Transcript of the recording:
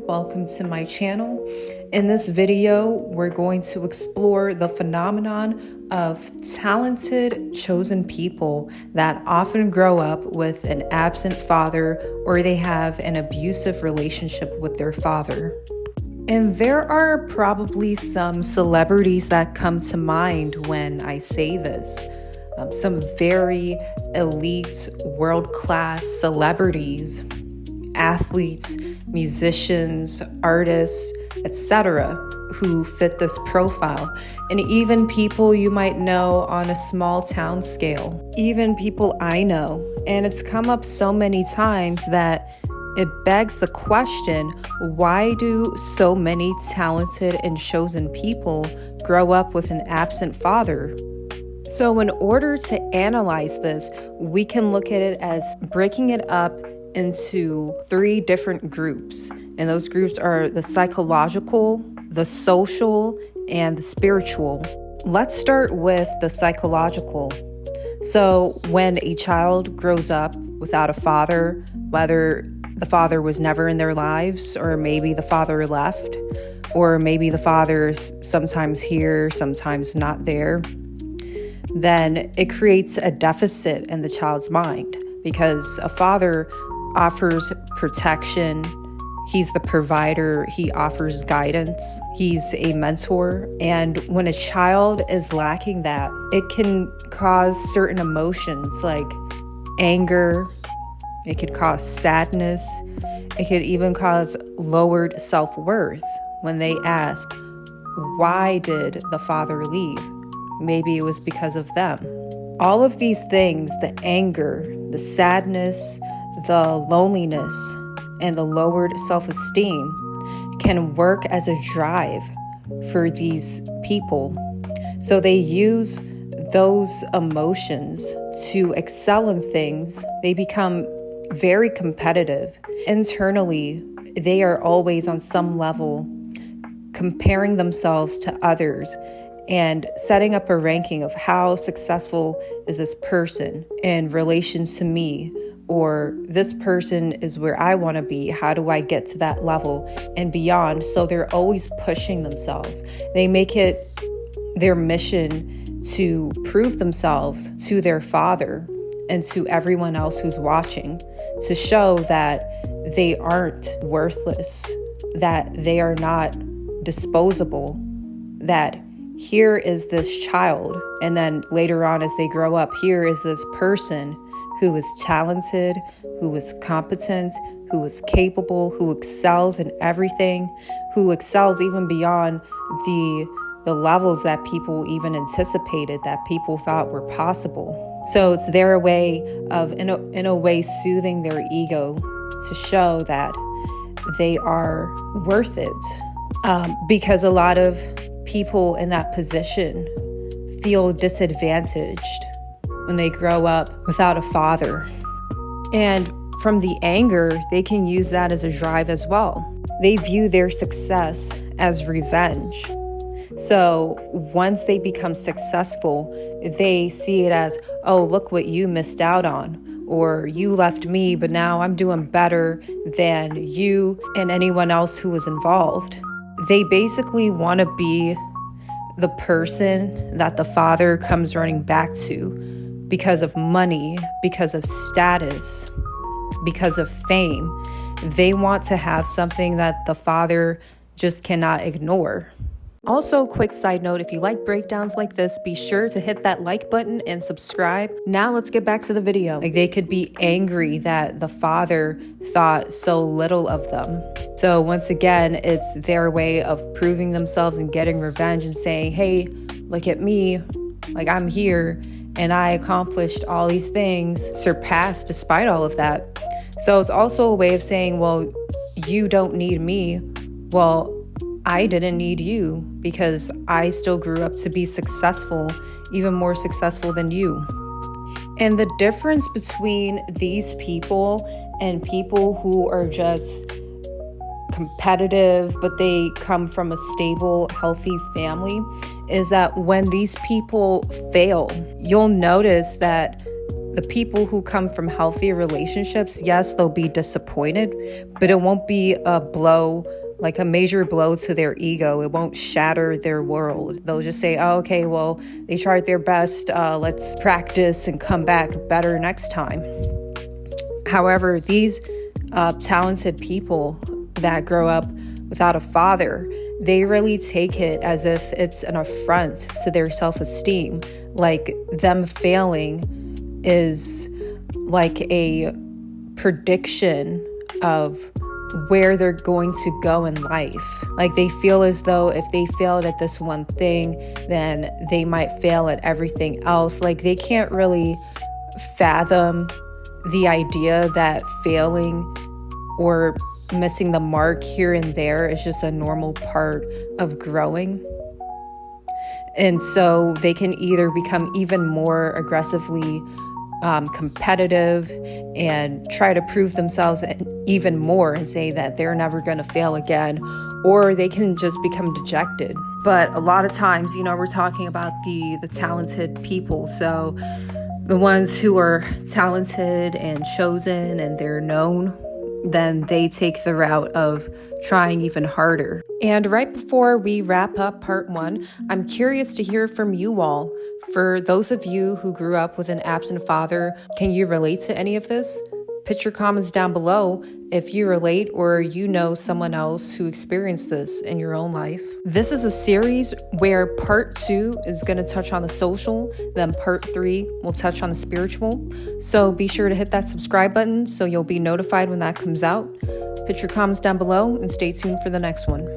welcome to my channel. In this video, we're going to explore the phenomenon of talented, chosen people that often grow up with an absent father or they have an abusive relationship with their father. And there are probably some celebrities that come to mind when I say this. Some very elite, world-class celebrities, athletes, musicians, artists, etc., who fit this profile. And even people you might know on a small town scale, even people I know. And it's come up so many times that it begs the question, why do so many talented and chosen people grow up with an absent father? So in order to analyze this, we can look at it as breaking it up into three different groups. And those groups are the psychological, the social, and the spiritual. Let's start with the psychological. So when a child grows up without a father, whether the father was never in their lives, or maybe the father left, or maybe the father's sometimes here, sometimes not there, then it creates a deficit in the child's mind because a father offers protection. He's the provider. He offers guidance. He's a mentor. And when a child is lacking that, it can cause certain emotions like anger. It could cause sadness. It could even cause lowered self-worth when they ask, why did the father leave? Maybe it was because of them. All of these things, the anger, the sadness, the loneliness, and the lowered self-esteem can work as a drive for these people. So they use those emotions to excel in things. They become very competitive. Internally, they are always on some level comparing themselves to others and setting up a ranking of how successful is this person in relation to me, or this person is where I want to be. How do I get to that level and beyond? So they're always pushing themselves. They make it their mission to prove themselves to their father and to everyone else who's watching, to show that they aren't worthless, that they are not disposable, that here is this child, and then later on as they grow up, here is this person who is talented, who is competent, who is capable, who excels in everything, who excels even beyond the levels that people even anticipated, that people thought were possible. So it's their way of, in a way, soothing their ego to show that they are worth it. Because a lot of people in that position feel disadvantaged when they grow up without a father. And from the anger, they can use that as a drive as well. They view their success as revenge. So once they become successful, they see it as, oh, look what you missed out on, or you left me, but now I'm doing better than you and anyone else who was involved. They basically want to be the person that the father comes running back to because of money, because of status, because of fame. They want to have something that the father just cannot ignore. Also, quick side note, if you like breakdowns like this, be sure to hit that like button and subscribe. Now let's get back to the video. Like, they could be angry that the father thought so little of them. So once again, it's their way of proving themselves and getting revenge and saying, hey, look at me, like I'm here and I accomplished all these things, surpassed despite all of that. So it's also a way of saying, well, you don't need me. Well, I didn't need you because I still grew up to be successful, even more successful than you. And the difference between these people and people who are just competitive, but they come from a stable, healthy family, is that when these people fail, you'll notice that the people who come from healthy relationships, yes, they'll be disappointed, but it won't be a blow, like a major blow to their ego. It won't shatter their world. They'll just say, oh, okay, well, they tried their best. Let's practice and come back better next time. However, these talented people that grow up without a father, they really take it as if it's an affront to their self-esteem. Like them failing is like a prediction of where they're going to go in life. Like they feel as though if they failed at this one thing, then they might fail at everything else. Like they can't really fathom the idea that failing or missing the mark here and there is just a normal part of growing. And so they can either become even more aggressively competitive and try to prove themselves even more and say that they're never going to fail again, or they can just become dejected. But a lot of times, we're talking about the talented people. So the ones who are talented and chosen and they're known, then they take the route of trying even harder. And right before we wrap up part 1, I'm curious to hear from you all. For those of you who grew up with an absent father, can you relate to any of this? Put your comments down below if you relate or you know someone else who experienced this in your own life. This is a series where part 2 is going to touch on the social, then part 3 will touch on the spiritual. So be sure to hit that subscribe button so you'll be notified when that comes out. Put your comments down below and stay tuned for the next one.